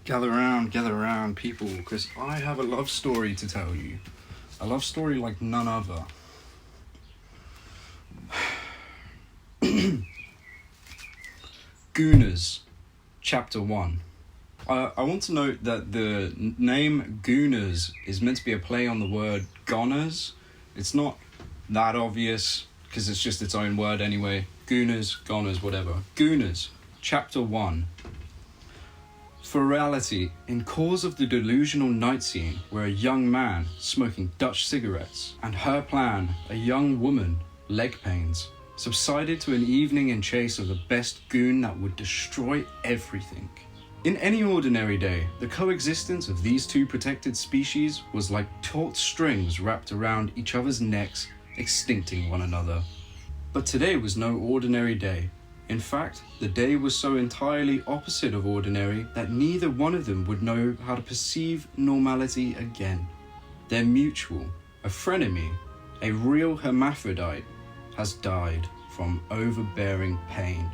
Gather round, people, because I have a love story to tell you. A love story like none other. Gooners, Chapter 1. I want to note that the name Gooners is meant to be a play on the word goners. It's not that obvious, because it's just its own word anyway. Gooners, goners, whatever. Gooners, Chapter 1. For reality, in cause of the delusional night scene where a young man smoking Dutch cigarettes and her plan, a young woman, leg pains, subsided to an evening in chase of the best goon that would destroy everything. In any ordinary day, the coexistence of these two protected species was like taut strings wrapped around each other's necks, extincting one another. But today was no ordinary day. In fact, the day was so entirely opposite of ordinary that neither one of them would know how to perceive normality again. Their mutual, a frenemy, a real hermaphrodite, has died from overbearing pain.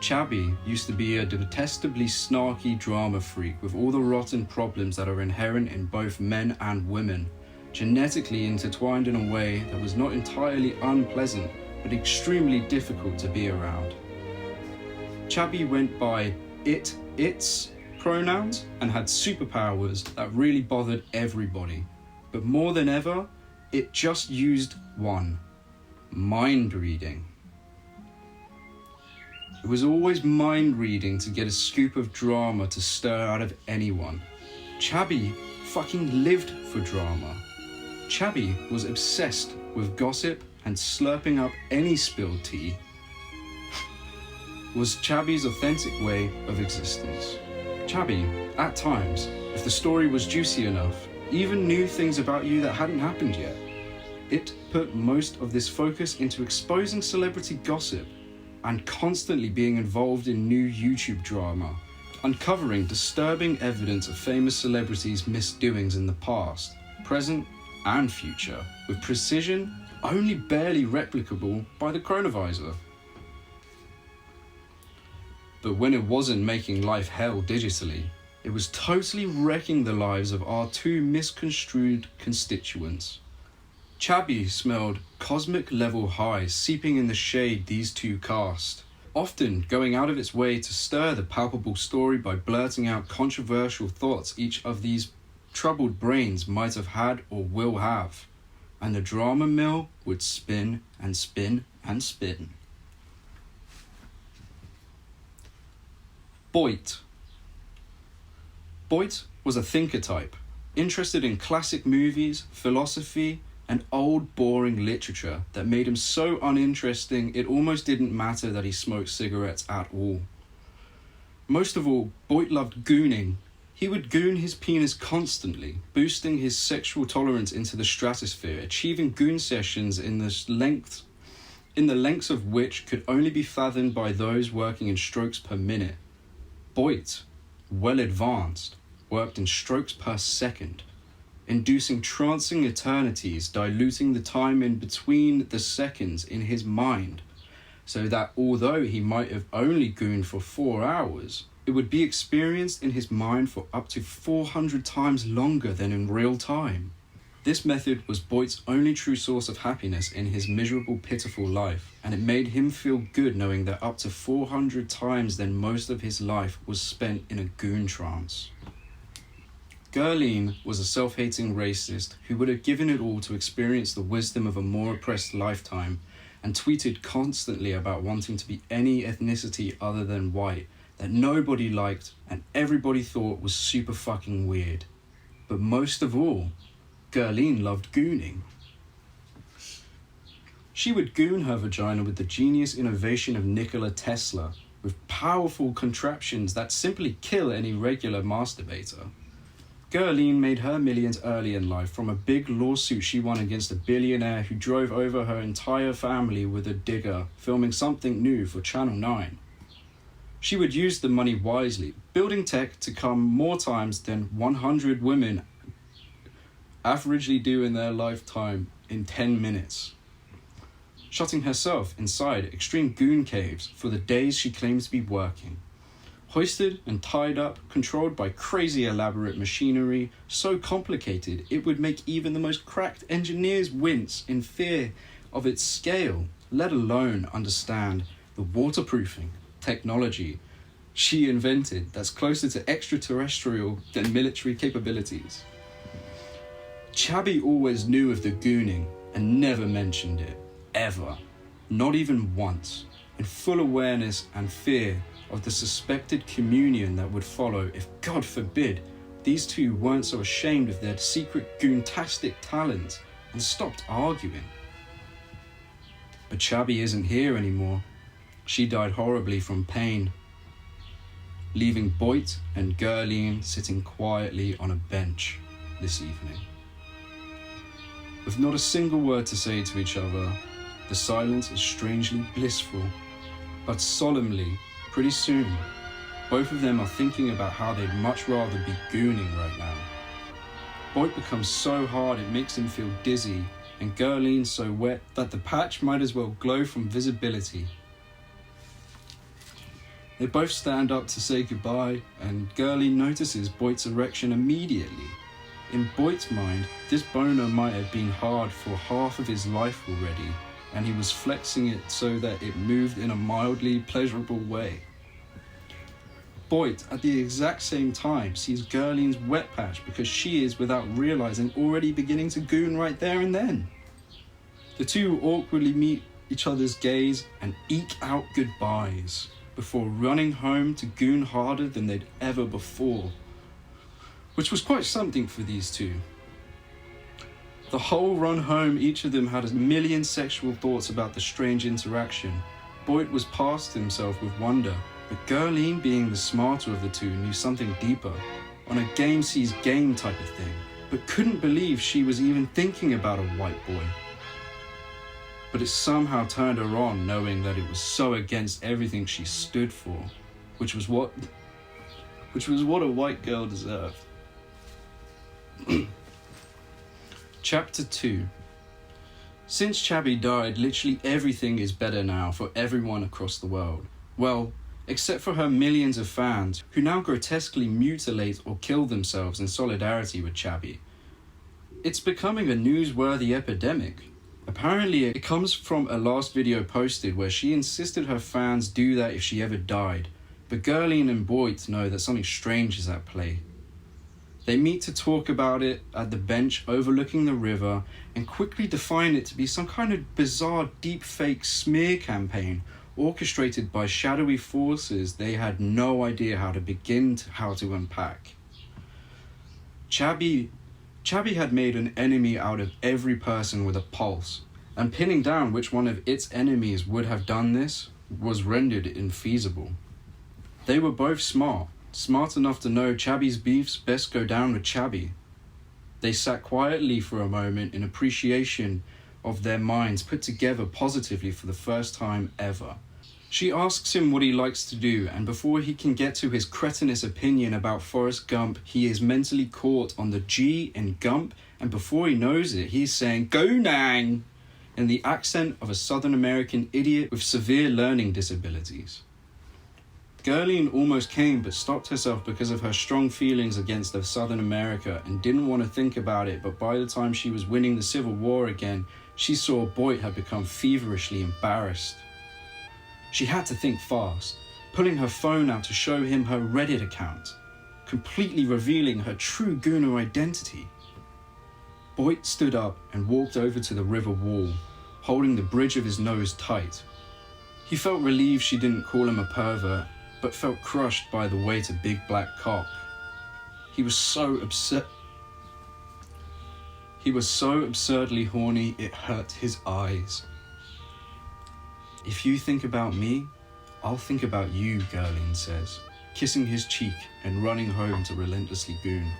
Chabby used to be a detestably snarky drama freak with all the rotten problems that are inherent in both men and women, genetically intertwined in a way that was not entirely unpleasant, but extremely difficult to be around. Chabby went by its pronouns and had superpowers that really bothered everybody. But more than ever, it just used one: mind reading. It was always mind reading to get a scoop of drama to stir out of anyone. Chabby fucking lived for drama. Chabby was obsessed with gossip, and slurping up any spilled tea was Chabby's authentic way of existence. Chabby, at times, if the story was juicy enough, even knew things about you that hadn't happened yet. It put most of this focus into exposing celebrity gossip and constantly being involved in new YouTube drama, uncovering disturbing evidence of famous celebrities' misdoings in the past, present, and future, with precision only barely replicable by the chronovisor. But when it wasn't making life hell digitally, it was totally wrecking the lives of our two misconstrued constituents. Chabby smelled cosmic level highs seeping in the shade these two cast, often going out of its way to stir the palpable story by blurting out controversial thoughts each of these troubled brains might have had or will have. And the drama mill would spin and spin and spin. Boyt. Boyt was a thinker type, interested in classic movies, philosophy, and old boring literature that made him so uninteresting it almost didn't matter that he smoked cigarettes at all. Most of all, Boyt loved gooning. He would goon his penis constantly, boosting his sexual tolerance into the stratosphere, achieving goon sessions in the lengths of which could only be fathomed by those working in strokes per minute. Boyt, well advanced, worked in strokes per second, inducing trancing eternities, diluting the time in between the seconds in his mind, so that although he might have only gooned for 4 hours, it would be experienced in his mind for up to 400 times longer than in real time. This method was Boyt's only true source of happiness in his miserable, pitiful life, and it made him feel good knowing that up to 400 times than most of his life was spent in a goon trance. Girline was a self-hating racist who would have given it all to experience the wisdom of a more oppressed lifetime, and tweeted constantly about wanting to be any ethnicity other than white, that nobody liked and everybody thought was super fucking weird. But most of all, Girline loved gooning. She would goon her vagina with the genius innovation of Nikola Tesla, with powerful contraptions that simply kill any regular masturbator. Girline made her millions early in life from a big lawsuit she won against a billionaire who drove over her entire family with a digger, filming something new for Channel 9. She would use the money wisely, building tech to come more times than 100 women averagely do in their lifetime in 10 minutes. Shutting herself inside extreme goon caves for the days she claims to be working. Hoisted and tied up, controlled by crazy elaborate machinery, so complicated it would make even the most cracked engineers wince in fear of its scale, let alone understand the waterproofing technology she invented that's closer to extraterrestrial than military capabilities. Chabby always knew of the Gooning and never mentioned it, ever, not even once, in full awareness and fear of the suspected communion that would follow if, God forbid, these two weren't so ashamed of their secret goontastic talent and stopped arguing. But Chabby isn't here anymore. She died horribly from pain, leaving Boyt and Girline sitting quietly on a bench this evening. With not a single word to say to each other, the silence is strangely blissful, but solemnly, pretty soon, both of them are thinking about how they'd much rather be gooning right now. Boyt becomes so hard it makes him feel dizzy, and Girline so wet that the patch might as well glow from visibility. They both stand up to say goodbye, and Girline notices Boyt's erection immediately. In Boyt's mind, this boner might have been hard for half of his life already, and he was flexing it so that it moved in a mildly pleasurable way. Boyt, at the exact same time, sees Girline's wet patch because she is, without realizing, already beginning to goon right there and then. The two awkwardly meet each other's gaze and eke out goodbyes before running home to goon harder than they'd ever before, which was quite something for these two. The whole run home, each of them had a million sexual thoughts about the strange interaction. Boyt was past himself with wonder, but Girline, being the smarter of the two, knew something deeper, on a game sees game type of thing, but couldn't believe she was even thinking about a white boy. But it somehow turned her on, knowing that it was so against everything she stood for, which was what a white girl deserved. Chapter 2. Since Chabby died, literally everything is better now for everyone across the world. Well, except for her millions of fans, who now grotesquely mutilate or kill themselves in solidarity with Chabby. It's becoming a newsworthy epidemic. Apparently it comes from a last video posted where she insisted her fans do that if she ever died, but Girline and Boyt know that something strange is at play. They meet to talk about it at the bench overlooking the river and quickly define it to be some kind of bizarre deep-fake smear campaign orchestrated by shadowy forces they had no idea how to unpack. Chabby had made an enemy out of every person with a pulse, and pinning down which one of its enemies would have done this was rendered infeasible. They were both smart enough to know Chabby's beefs best go down with Chabby. They sat quietly for a moment in appreciation of their minds put together positively for the first time ever. She asks him what he likes to do, and before he can get to his cretinous opinion about Forrest Gump, he is mentally caught on the G in Gump, and before he knows it, he's saying "Goonang" in the accent of a Southern American idiot with severe learning disabilities. Girline almost came but stopped herself because of her strong feelings against Southern America and didn't want to think about it, but by the time she was winning the Civil War again, she saw Boyt had become feverishly embarrassed. She had to think fast, pulling her phone out to show him her Reddit account, completely revealing her true Gooner identity. Boyt stood up and walked over to the river wall, holding the bridge of his nose tight. He felt relieved she didn't call him a pervert, but felt crushed by the weight of big black cock. He was so absurdly horny it hurt his eyes. "If you think about me, I'll think about you," Girline says, kissing his cheek and running home to relentlessly goon.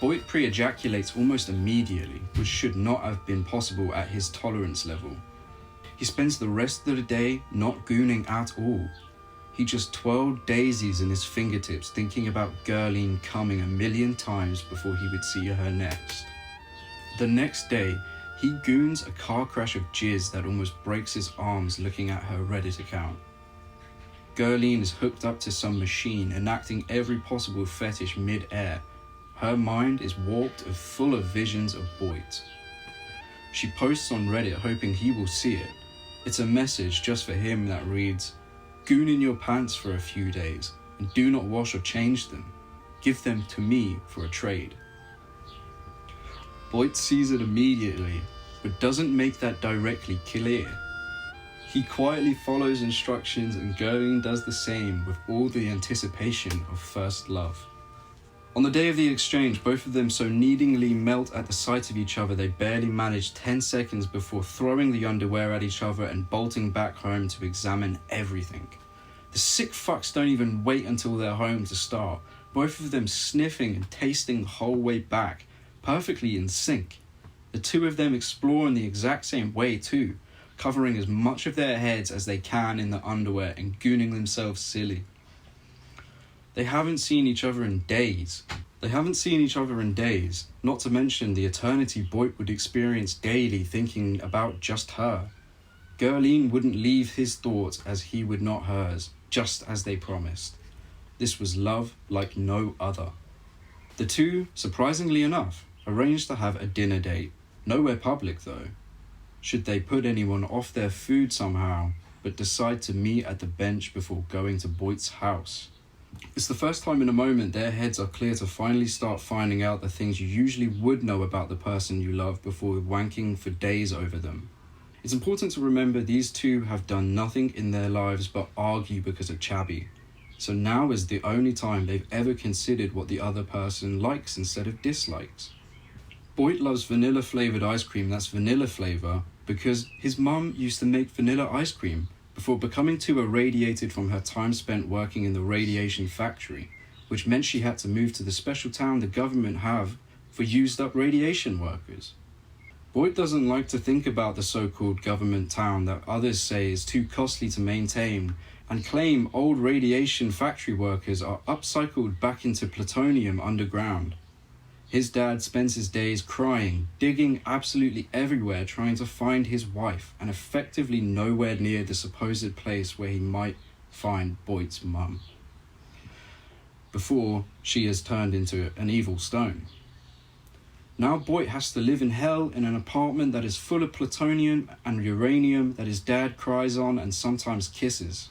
Boyt pre-ejaculates almost immediately, which should not have been possible at his tolerance level. He spends the rest of the day not gooning at all. He just twirled daisies in his fingertips, thinking about Girline coming a million times before he would see her next. The next day, he goons a car crash of jizz that almost breaks his arms looking at her Reddit account. Girline is hooked up to some machine, enacting every possible fetish mid-air. Her mind is warped and full of visions of Boyt. She posts on Reddit hoping he will see it. It's a message just for him that reads, "Goon in your pants for a few days, and do not wash or change them. Give them to me for a trade." Boyt sees it immediately, but doesn't make that directly clear. He quietly follows instructions, and Girline does the same with all the anticipation of first love. On the day of the exchange, both of them so needingly melt at the sight of each other they barely manage 10 seconds before throwing the underwear at each other and bolting back home to examine everything. The sick fucks don't even wait until they're home to start, both of them sniffing and tasting the whole way back, perfectly in sync. The two of them explore in the exact same way too, covering as much of their heads as they can in the underwear and gooning themselves silly. They haven't seen each other in days. Not to mention the eternity Boyt would experience daily thinking about just her. Girline wouldn't leave his thoughts as he would not hers, just as they promised. This was love like no other. The two, surprisingly enough, arranged to have a dinner date. Nowhere public though. Should they put anyone off their food somehow, but decide to meet at the bench before going to Boyt's house. It's the first time in a moment their heads are clear to finally start finding out the things you usually would know about the person you love before wanking for days over them. It's important to remember these two have done nothing in their lives but argue because of Chabby. So now is the only time they've ever considered what the other person likes instead of dislikes. Boyt loves vanilla flavoured ice cream that's vanilla flavour because his mum used to make vanilla ice cream before becoming too irradiated from her time spent working in the radiation factory, which meant she had to move to the special town the government have for used up radiation workers. Boyt doesn't like to think about the so-called government town that others say is too costly to maintain and claim old radiation factory workers are upcycled back into plutonium underground. His dad spends his days crying, digging absolutely everywhere trying to find his wife, and effectively nowhere near the supposed place where he might find Boyt's mum, before she has turned into an evil stone. Now Boyt has to live in hell in an apartment that is full of plutonium and uranium that his dad cries on and sometimes kisses.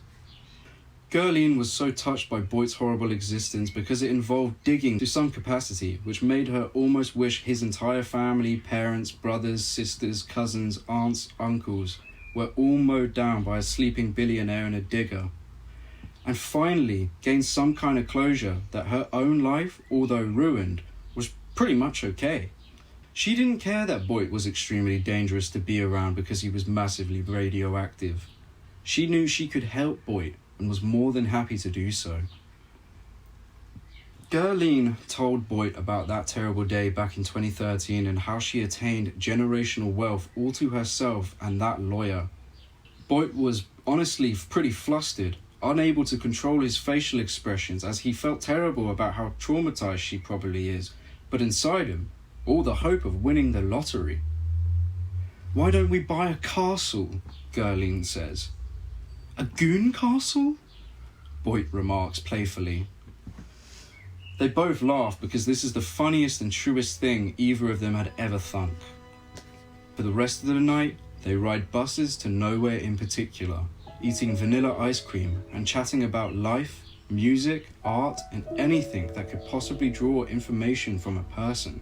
Girline was so touched by Boyt's horrible existence because it involved digging to some capacity, which made her almost wish his entire family, parents, brothers, sisters, cousins, aunts, uncles, were all mowed down by a sleeping billionaire and a digger. And finally gained some kind of closure that her own life, although ruined, was pretty much okay. She didn't care that Boyt was extremely dangerous to be around because he was massively radioactive. She knew she could help Boyt, and was more than happy to do so. Girline told Boyt about that terrible day back in 2013 and how she attained generational wealth all to herself and that lawyer. Boyt was honestly pretty flustered, unable to control his facial expressions as he felt terrible about how traumatized she probably is, but inside him, all the hope of winning the lottery. "Why don't we buy a castle?" Girline says. "A goon castle?" Boyt remarks playfully. They both laugh because this is the funniest and truest thing either of them had ever thunk. For the rest of the night, they ride buses to nowhere in particular, eating vanilla ice cream and chatting about life, music, art, and anything that could possibly draw information from a person.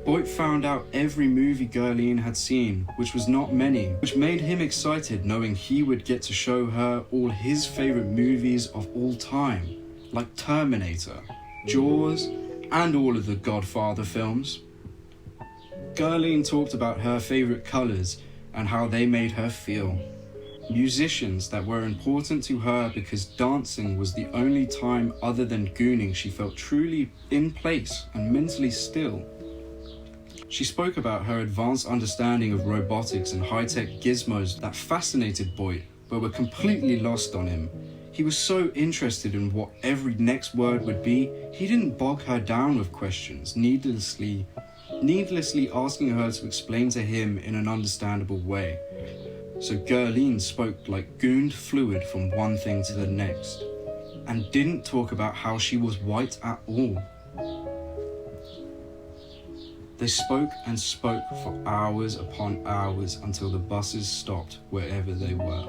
Boyt found out every movie Girline had seen, which was not many, which made him excited knowing he would get to show her all his favourite movies of all time, like Terminator, Jaws, and all of the Godfather films. Girline talked about her favourite colours and how they made her feel. Musicians that were important to her because dancing was the only time other than gooning she felt truly in place and mentally still. She spoke about her advanced understanding of robotics and high-tech gizmos that fascinated Boyt, but were completely lost on him. He was so interested in what every next word would be, he didn't bog her down with questions, needlessly asking her to explain to him in an understandable way. so Girline spoke like gooned fluid from one thing to the next, and didn't talk about how she was white at all. They spoke and spoke for hours upon hours until the buses stopped wherever they were.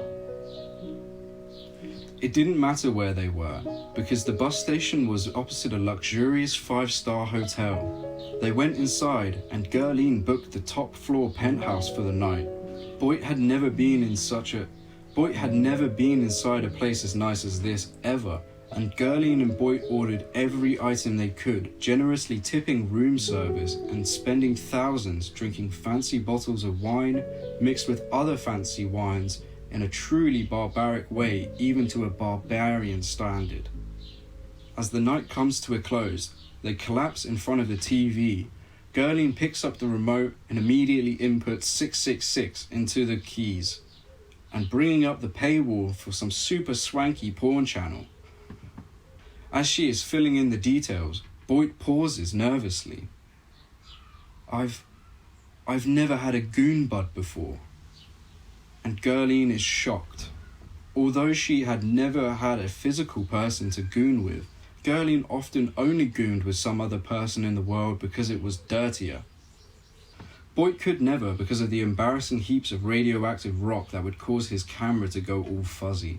It didn't matter where they were, because the bus station was opposite a luxurious 5-star hotel. They went inside, and Girline booked the top floor penthouse for the night. Boyt had never been inside a place as nice as this ever, and Girline and Boyt ordered every item they could, generously tipping room service and spending thousands drinking fancy bottles of wine mixed with other fancy wines in a truly barbaric way, even to a barbarian standard. As the night comes to a close, they collapse in front of the TV. Girline picks up the remote and immediately inputs 666 into the keys, and bringing up the paywall for some super swanky porn channel. As she is filling in the details, Boyt pauses nervously. I've never had a goon bud before. And Girline is shocked. Although she had never had a physical person to goon with, Girline often only gooned with some other person in the world because it was dirtier. Boyt could never, because of the embarrassing heaps of radioactive rock that would cause his camera to go all fuzzy.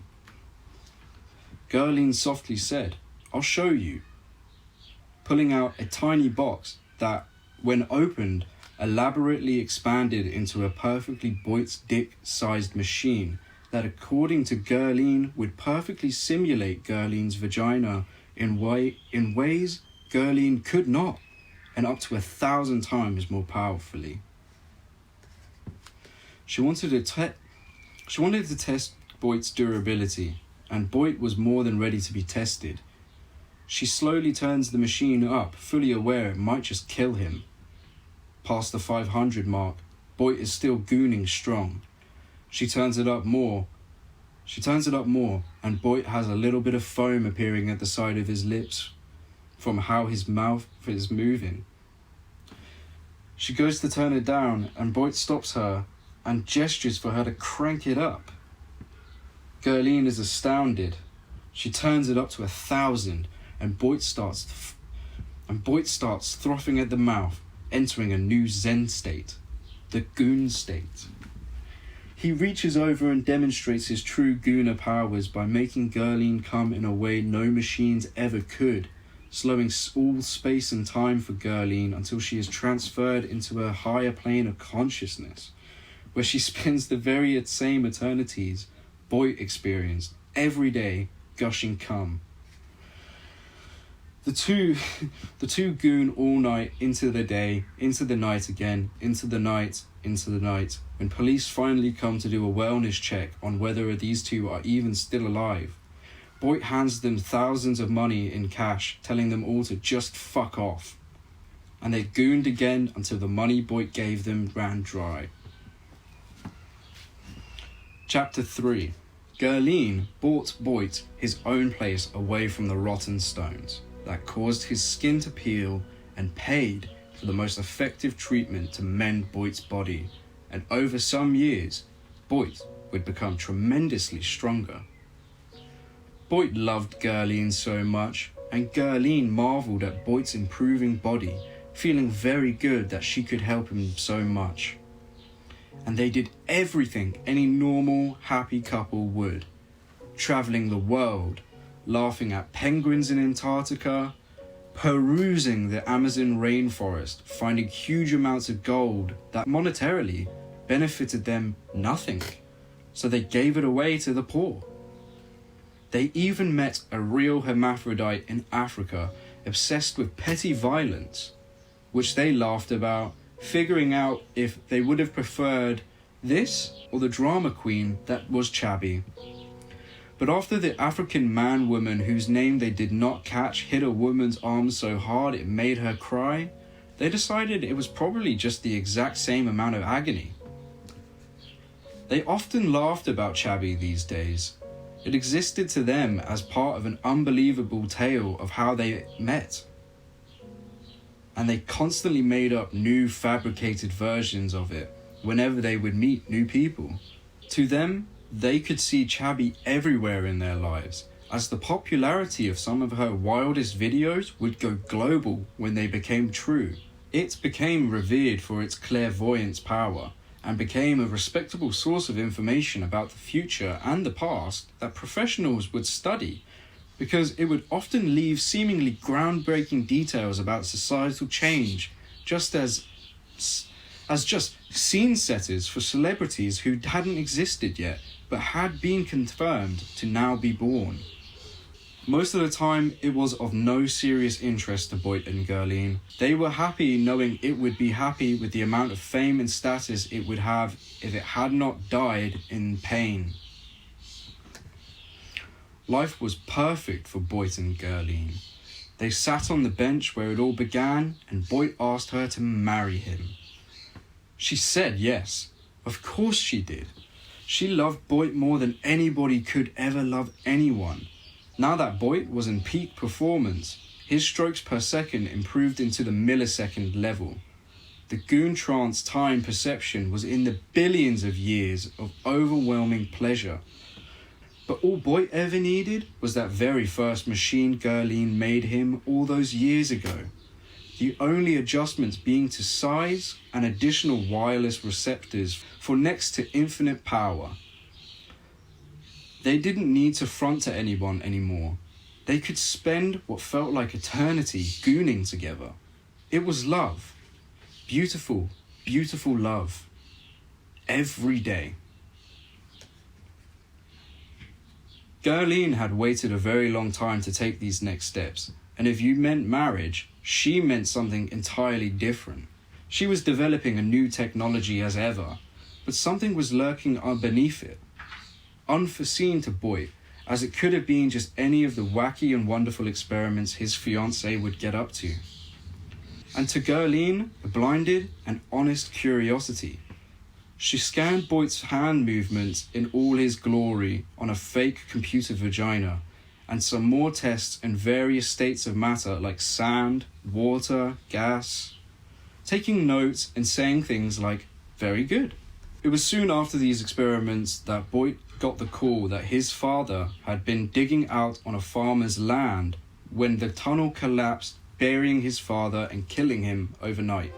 Girline softly said, "I'll show you," pulling out a tiny box that, when opened, elaborately expanded into a perfectly Boyt's dick-sized machine that, according to Girline, would perfectly simulate Girline's vagina in ways Girline could not, and up to 1,000 times more powerfully. She wanted to test Boyt's durability, and Boyt was more than ready to be tested. She slowly turns the machine up, fully aware it might just kill him. Past the 500 mark, Boyt is still gooning strong. She turns it up more, and Boyt has a little bit of foam appearing at the side of his lips from how his mouth is moving. She goes to turn it down, and Boyt stops her and gestures for her to crank it up. Girline is astounded. She turns it up to 1,000, and Boyt starts frothing at the mouth, entering a new Zen state, the goon state. He reaches over and demonstrates his true gooner powers by making Girline come in a way no machines ever could, slowing all space and time for Girline until she is transferred into a higher plane of consciousness, where she spends the very same eternities Boyt experienced every day, gushing cum. The two goon all night, into the day, into the night again, into the night. When police finally come to do a wellness check on whether these two are even still alive, Boyt hands them thousands of money in cash, telling them all to just fuck off. And they gooned again until the money Boyt gave them ran dry. Chapter 3. Girline bought Boyt his own place away from the rotten stones that caused his skin to peel, and paid for the most effective treatment to mend Boyt's body, and over some years, Boyt would become tremendously stronger. Boyt loved Girline so much, and Girline marvelled at Boyt's improving body, feeling very good that she could help him so much. And they did everything any normal, happy couple would, travelling the world, laughing at penguins in Antarctica, perusing the Amazon rainforest, finding huge amounts of gold that monetarily benefited them nothing, so they gave it away to the poor. They even met a real hermaphrodite in Africa, obsessed with petty violence, which they laughed about, figuring out if they would have preferred this or the drama queen that was Chabby. But after the African man-woman whose name they did not catch hit a woman's arm so hard it made her cry, they decided it was probably just the exact same amount of agony. They often laughed about Chabby these days. It existed to them as part of an unbelievable tale of how they met. And they constantly made up new fabricated versions of it whenever they would meet new people, To them, they could see Chabby everywhere in their lives, as the popularity of some of her wildest videos would go global when they became true. It became revered for its clairvoyance power, and became a respectable source of information about the future and the past that professionals would study, because it would often leave seemingly groundbreaking details about societal change, just as just scene setters for celebrities who hadn't existed yet, but had been confirmed to now be born. Most of the time, it was of no serious interest to Boyt and Girline. They were happy knowing it would be happy with the amount of fame and status it would have if it had not died in pain. Life was perfect for Boyt and Girline. They sat on the bench where it all began, and Boyt asked her to marry him. She said yes. Of course she did. She loved Boyt more than anybody could ever love anyone. Now that Boyt was in peak performance, his strokes per second improved into the millisecond level. The goon trance time perception was in the billions of years of overwhelming pleasure. But all Boyt ever needed was that very first machine Girline made him all those years ago. The only adjustments being to size and additional wireless receptors for next to infinite power. They didn't need to front to anyone anymore. They could spend what felt like eternity gooning together. It was love. Beautiful, beautiful love. Every day. Girline had waited a very long time to take these next steps, and if you meant marriage, she meant something entirely different. She was developing a new technology as ever, but something was lurking beneath it. Unforeseen to Boyt, as it could have been just any of the wacky and wonderful experiments his fiancée would get up to. And to Girline, a blinded and honest curiosity. She scanned Boyt's hand movements in all his glory on a fake computer vagina, and some more tests in various states of matter like sand, water, gas, taking notes and saying things like, "Very good." It was soon after these experiments that Boyt got the call that his father had been digging out on a farmer's land when the tunnel collapsed, burying his father and killing him overnight.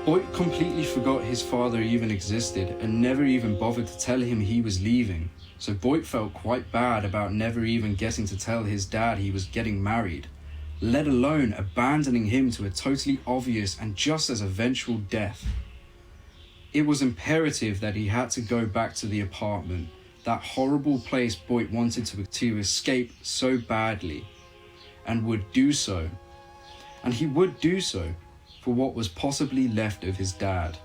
Boyt completely forgot his father even existed and never even bothered to tell him he was leaving, so Boyt felt quite bad about never even getting to tell his dad he was getting married, let alone abandoning him to a totally obvious and just as eventual death. It was imperative that he had to go back to the apartment, that horrible place Boyt wanted to escape so badly, and would do so. And he would do so for what was possibly left of his dad.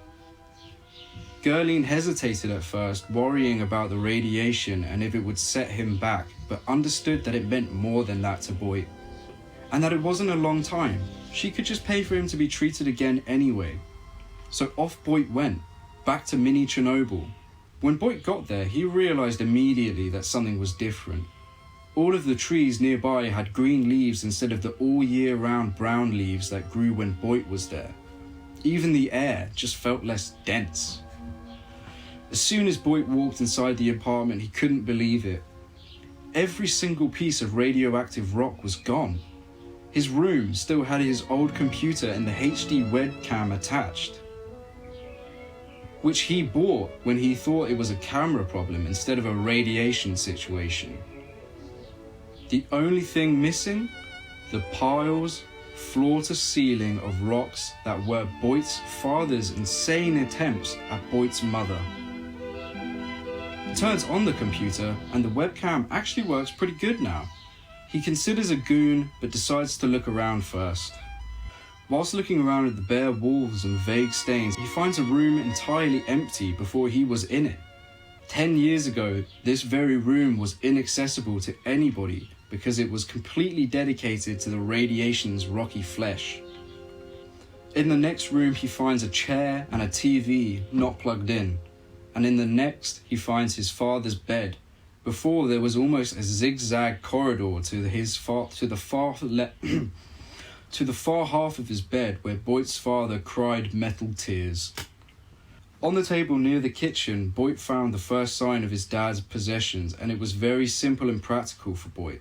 Girline hesitated at first, worrying about the radiation and if it would set him back, but understood that it meant more than that to Boyt, and that it wasn't a long time. She could just pay for him to be treated again anyway. So off Boyt went, back to mini Chernobyl. When Boyt got there, he realized immediately that something was different. All of the trees nearby had green leaves instead of the all-year-round brown leaves that grew when Boyt was there. Even the air just felt less dense. As soon as Boyt walked inside the apartment, he couldn't believe it. Every single piece of radioactive rock was gone. His room still had his old computer and the HD webcam attached, which he bought when he thought it was a camera problem instead of a radiation situation. The only thing missing? The piles, floor to ceiling of rocks that were Boyt's father's insane attempts at Boyt's mother. He turns on the computer and the webcam actually works pretty good now. He considers a goon but decides to look around first. Whilst looking around at the bare walls and vague stains, he finds a room entirely empty before he was in it. 10 years ago, this very room was inaccessible to anybody because it was completely dedicated to the radiation's rocky flesh. In the next room, he finds a chair and a TV not plugged in, and in the next, he finds his father's bed. Before, there was almost a zigzag corridor to the far half of his bed where Boyt's father cried metal tears. On the table near the kitchen, Boyt found the first sign of his dad's possessions, and it was very simple and practical for Boyt.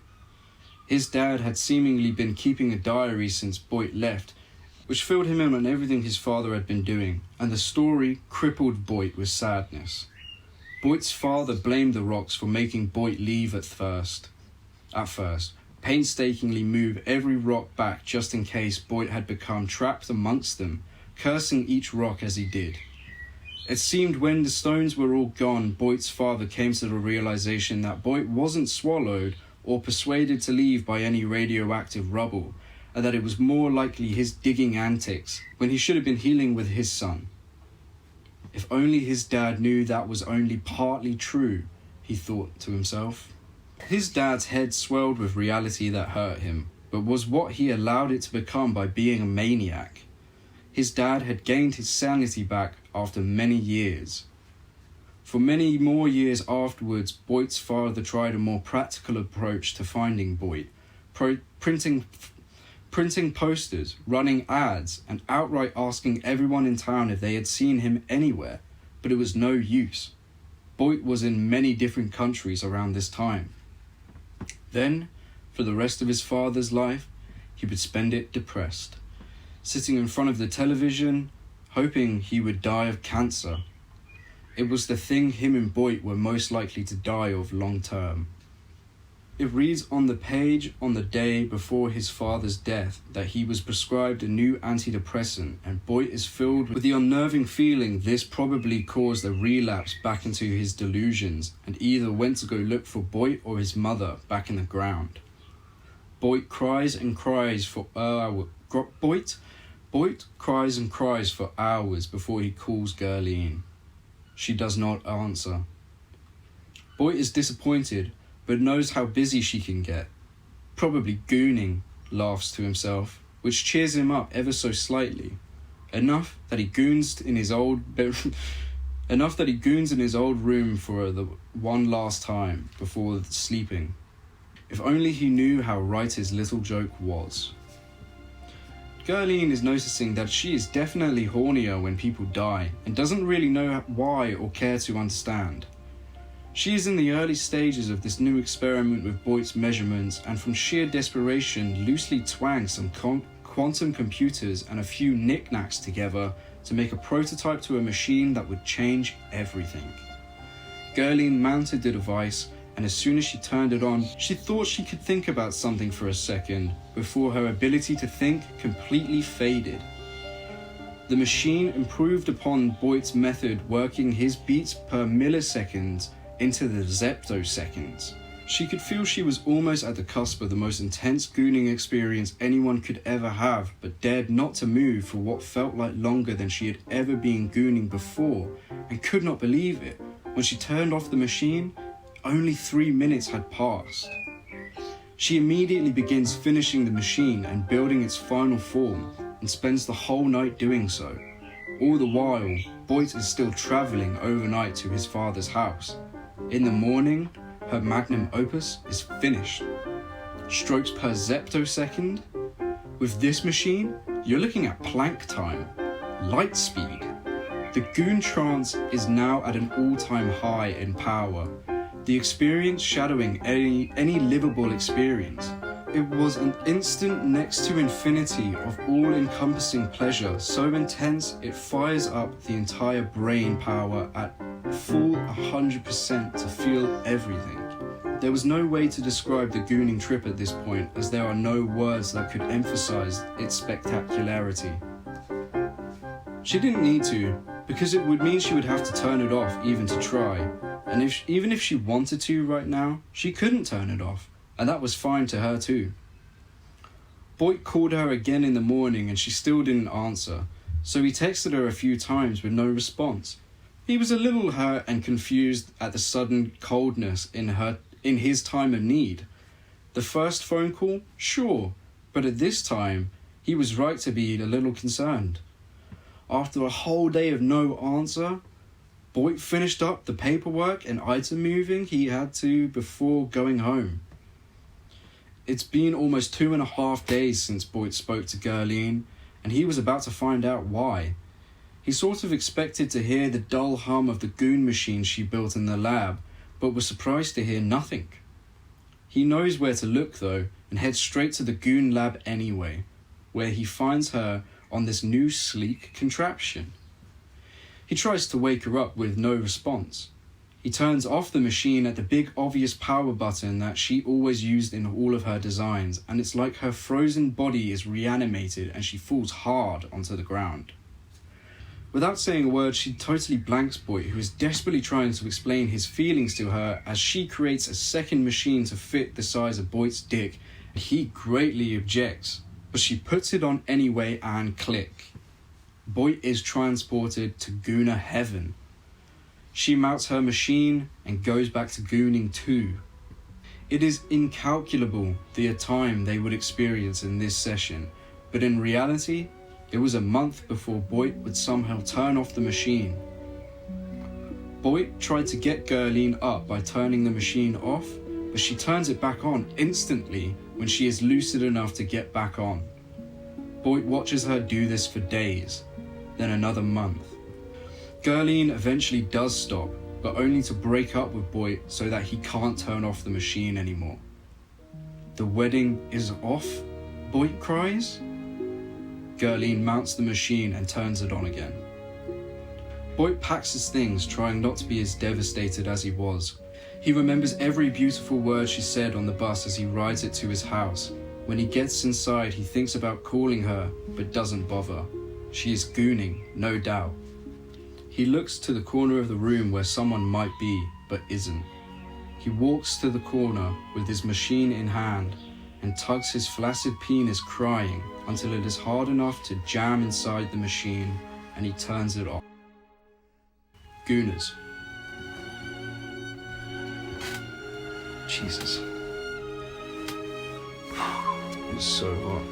His dad had seemingly been keeping a diary since Boyt left, which filled him in on everything his father had been doing, and the story crippled Boyt with sadness. Boyt's father blamed the rocks for making Boyt leave at first, painstakingly move every rock back just in case Boyt had become trapped amongst them, cursing each rock as he did. It seemed when the stones were all gone, Boyt's father came to the realization that Boyt wasn't swallowed or persuaded to leave by any radioactive rubble, and that it was more likely his digging antics when he should have been healing with his son. If only his dad knew that was only partly true, he thought to himself. His dad's head swelled with reality that hurt him, but was what he allowed it to become by being a maniac. His dad had gained his sanity back after many years. For many more years afterwards, Boyt's father tried a more practical approach to finding Boyt, printing posters, running ads, and outright asking everyone in town if they had seen him anywhere, but it was no use. Boyt was in many different countries around this time. Then, for the rest of his father's life, he would spend it depressed, sitting in front of the television, hoping he would die of cancer. It was the thing him and Boyt were most likely to die of long term. It reads on the page on the day before his father's death that he was prescribed a new antidepressant, and Boyt is filled with the unnerving feeling this probably caused a relapse back into his delusions, and either went to go look for Boyt or his mother back in the ground. Boyt cries and cries for hours. Boyt cries and cries for hours before he calls Girline. She does not answer. Boyt is disappointed, but knows how busy she can get. Probably gooning, laughs to himself, which cheers him up ever so slightly. Enough that he goons in his old room for the one last time before sleeping. If only he knew how right his little joke was. Girline is noticing that she is definitely hornier when people die, and doesn't really know why or care to understand. She is in the early stages of this new experiment with Boyt's measurements, and from sheer desperation loosely twangs some quantum computers and a few knickknacks together to make a prototype to a machine that would change everything. Girline mounted the device, and as soon as she turned it on, she thought she could think about something for a second before her ability to think completely faded. The machine improved upon Boyt's method, working his beats per millisecond into the zeptoseconds. She could feel she was almost at the cusp of the most intense gooning experience anyone could ever have, but dared not to move for what felt like longer than she had ever been gooning before, and could not believe it. When she turned off the machine, only 3 minutes had passed. She immediately begins finishing the machine and building its final form, and spends the whole night doing so. All the while, Boyt is still travelling overnight to his father's house. In the morning, her magnum opus is finished. Strokes per zeptosecond. With this machine, you're looking at Planck time, light speed. The Goon trance is now at an all-time high in power, the experience shadowing any livable experience. It was an instant next to infinity of all-encompassing pleasure, so intense it fires up the entire brain power at full 100% to feel everything. There was no way to describe the gooning trip at this point, as there are no words that could emphasize its spectacularity. She didn't need to, because it would mean she would have to turn it off even to try, and even if she wanted to right now, she couldn't turn it off, and that was fine to her too. Boyt called her again in the morning and she still didn't answer, so he texted her a few times with no response. He was a little hurt and confused at the sudden coldness in his time of need. The first phone call, sure, but at this time, he was right to be a little concerned. After a whole day of no answer, Boyt finished up the paperwork and item moving he had to before going home. It's been almost 2.5 days since Boyt spoke to Girline, and he was about to find out why. He sort of expected to hear the dull hum of the goon machine she built in the lab, but was surprised to hear nothing. He knows where to look though, and heads straight to the goon lab anyway, where he finds her on this new sleek contraption. He tries to wake her up with no response. He turns off the machine at the big obvious power button that she always used in all of her designs, and it's like her frozen body is reanimated and she falls hard onto the ground. Without saying a word, she totally blanks Boyt, who is desperately trying to explain his feelings to her as she creates a second machine to fit the size of Boyt's dick. He greatly objects, but she puts it on anyway and click. Boyt is transported to Gooner heaven. She mounts her machine and goes back to Gooning too. It is incalculable the time they would experience in this session, but in reality, it was a month before Boyt would somehow turn off the machine. Boyt tried to get Girline up by turning the machine off, but she turns it back on instantly when she is lucid enough to get back on. Boyt watches her do this for days, then another month. Girline eventually does stop, but only to break up with Boyt so that he can't turn off the machine anymore. The wedding is off, Boyt cries. Girline mounts the machine and turns it on again. Boyt packs his things, trying not to be as devastated as he was. He remembers every beautiful word she said on the bus as he rides it to his house. When he gets inside, he thinks about calling her, but doesn't bother. She is gooning, no doubt. He looks to the corner of the room where someone might be, but isn't. He walks to the corner with his machine in hand and tugs his flaccid penis, crying until it is hard enough to jam inside the machine, and he turns it off. Gooners. Jesus. It's so hot.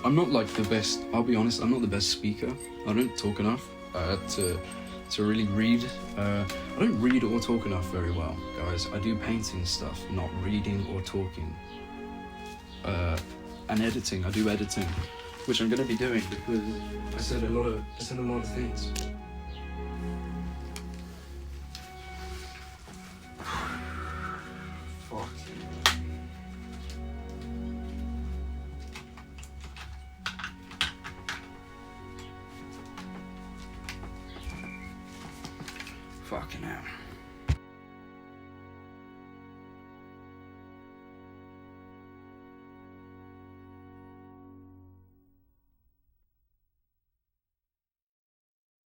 I'm not like the best, I'll be honest, I'm not the best speaker. I don't talk enough to really read. I don't read or talk enough very well, guys. I do painting stuff, not reading or talking. And editing, I do editing, which I'm gonna be doing because I said a lot of things. Fuck. Fucking hell.